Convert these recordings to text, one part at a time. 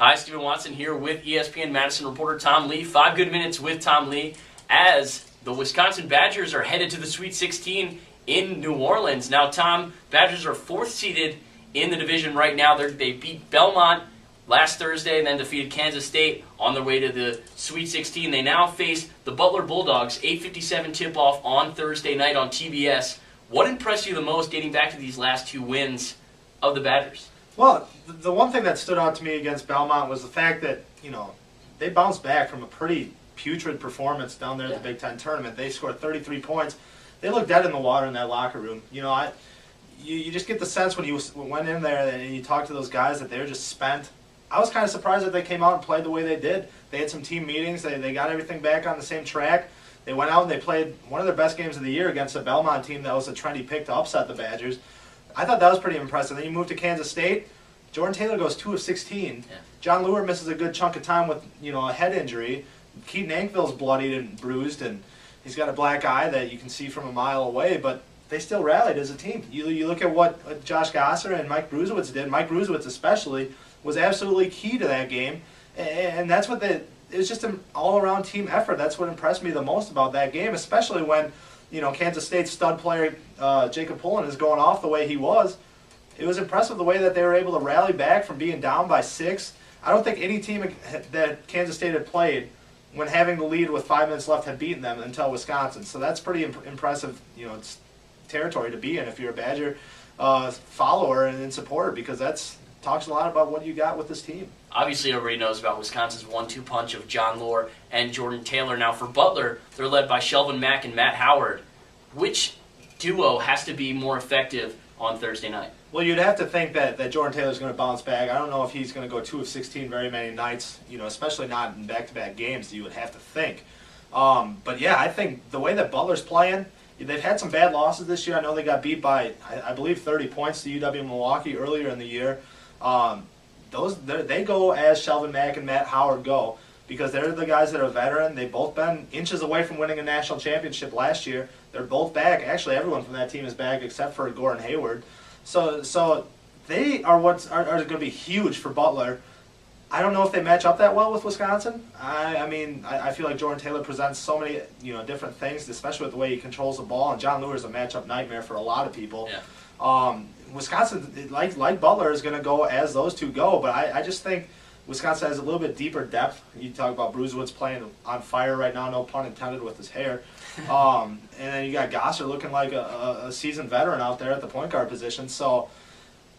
Hi, Stephen Watson here with ESPN Madison reporter Tom Lea. 5 good minutes with Tom Lea as the Wisconsin Badgers are headed to the Sweet 16 in New Orleans. Now, Tom, Badgers are 4th seeded in the division right now. They beat Belmont last Thursday and then defeated Kansas State on their way to the Sweet 16. They now face the Butler Bulldogs, 8:57 tip-off on Thursday night on TBS. What impressed you the most dating back to these last 2 wins of the Badgers? Well, the one thing that stood out to me against Belmont was the fact that, they bounced back from a pretty putrid performance down there at the Big Ten tournament. They scored 33 points. They looked dead in the water in that locker room. You just get the sense when you went in there and you talked to those guys that they were just spent. I was kind of surprised that they came out and played the way they did. They had some team meetings. They got everything back on the same track. They went out and they played one of their best games of the year against a Belmont team that was a trendy pick to upset the Badgers. I thought that was pretty impressive. Then you move to Kansas State. Jordan Taylor goes 2 of 16. Yeah. John Lea misses a good chunk of time with a head injury. Keaton Ankville's bloodied and bruised, and he's got a black eye that you can see from a mile away. But they still rallied as a team. You look at what Josh Gosser and Mike Bruzewitz did. Mike Bruzewitz especially was absolutely key to that game, and that's what it was just an all-around team effort. That's what impressed me the most about that game, especially when Kansas State's stud player Jacob Pullen is going off the way he was. It was impressive the way that they were able to rally back from being down by 6. I don't think any team that Kansas State had played when having the lead with 5 minutes left had beaten them until Wisconsin. So that's pretty impressive, it's territory to be in if you're a Badger follower and supporter, because that's talks a lot about what you got with this team. Obviously, everybody knows about Wisconsin's 1-2 punch of John Lea and Jordan Taylor. Now, for Butler, they're led by Shelvin Mack and Matt Howard. Which duo has to be more effective on Thursday night? Well, you'd have to think that Jordan Taylor's going to bounce back. I don't know if he's going to go 2 of 16 very many nights, especially not in back-to-back games, you would have to think. But yeah, I think the way that Butler's playing, they've had some bad losses this year. I know they got beat by, I believe, 30 points to UW-Milwaukee earlier in the year. They go as Shelvin Mack and Matt Howard go, because they're the guys that are veteran. They've both been inches away from winning a national championship last year. They're both back. Actually, everyone from that team is back except for Gordon Hayward. So they are going to be huge for Butler. I don't know if they match up that well with Wisconsin. I feel like Jordan Taylor presents so many different things, especially with the way he controls the ball. And John Lea is a matchup nightmare for a lot of people. Yeah. Wisconsin, like Butler, is going to go as those two go, but I just think Wisconsin has a little bit deeper depth. You talk about Bruzewitz playing on fire right now, no pun intended, with his hair. And then you got Gosser looking like a seasoned veteran out there at the point guard position. So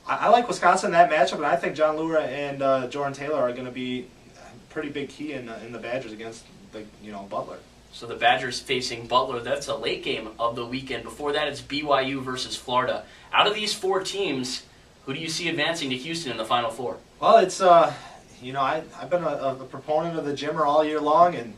I like Wisconsin in that matchup, and I think John Lea and Jordan Taylor are going to be a pretty big key in the Badgers against Butler. So the Badgers facing Butler. That's a late game of the weekend. Before that, it's BYU versus Florida. Out of these 4 teams, who do you see advancing to Houston in the Final Four? Well, it's I've been a proponent of the Jimmer all year long, and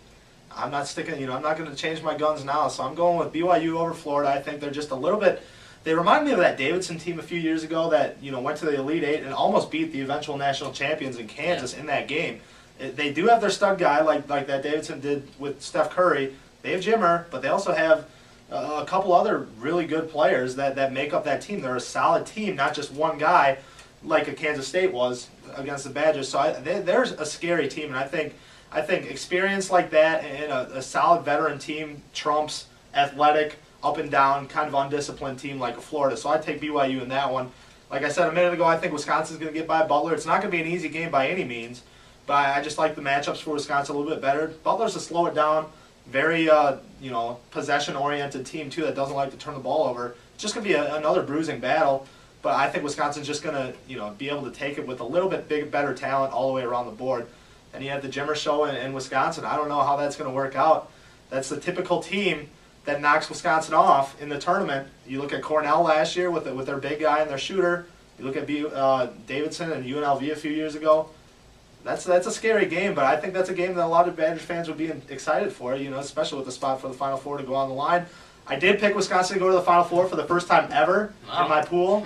I'm not sticking. I'm not going to change my guns now. So I'm going with BYU over Florida. I think they're just a little bit. They remind me of that Davidson team a few years ago that went to the Elite Eight and almost beat the eventual national champions in Kansas in that game. They do have their stud guy like that Davidson did with Steph Curry. They have Jimmer, but they also have a couple other really good players that make up that team. They're a solid team, not just one guy like a Kansas State was against the Badgers. So there's a scary team, and I think experience like that and a solid veteran team trumps athletic, up and down, kind of undisciplined team like Florida. So I take BYU in that one. Like I said a minute ago, I think Wisconsin's going to get by Butler. It's not going to be an easy game by any means, but I just like the matchups for Wisconsin a little bit better. Butler's to slow it down, very possession-oriented team too that doesn't like to turn the ball over. It's just going to be another bruising battle, but I think Wisconsin's just going to be able to take it with a little bit better talent all the way around the board. And you have the Jimmer show in Wisconsin. I don't know how that's going to work out. That's the typical team that knocks Wisconsin off in the tournament. You look at Cornell last year with their big guy and their shooter. You look at Davidson and UNLV a few years ago. That's a scary game, but I think that's a game that a lot of Badgers fans would be excited for, especially with the spot for the Final Four to go on the line. I did pick Wisconsin to go to the Final Four for the first time ever in my pool.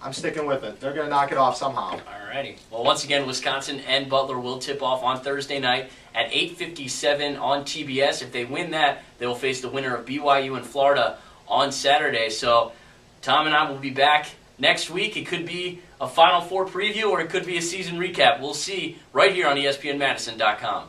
I'm sticking with it. They're going to knock it off somehow. Alrighty. Well, once again, Wisconsin and Butler will tip off on Thursday night at 8:57 on TBS. If they win that, they will face the winner of BYU and Florida on Saturday. So Tom and I will be back next week. It could be a Final Four preview or it could be a season recap. We'll see right here on ESPNMadison.com.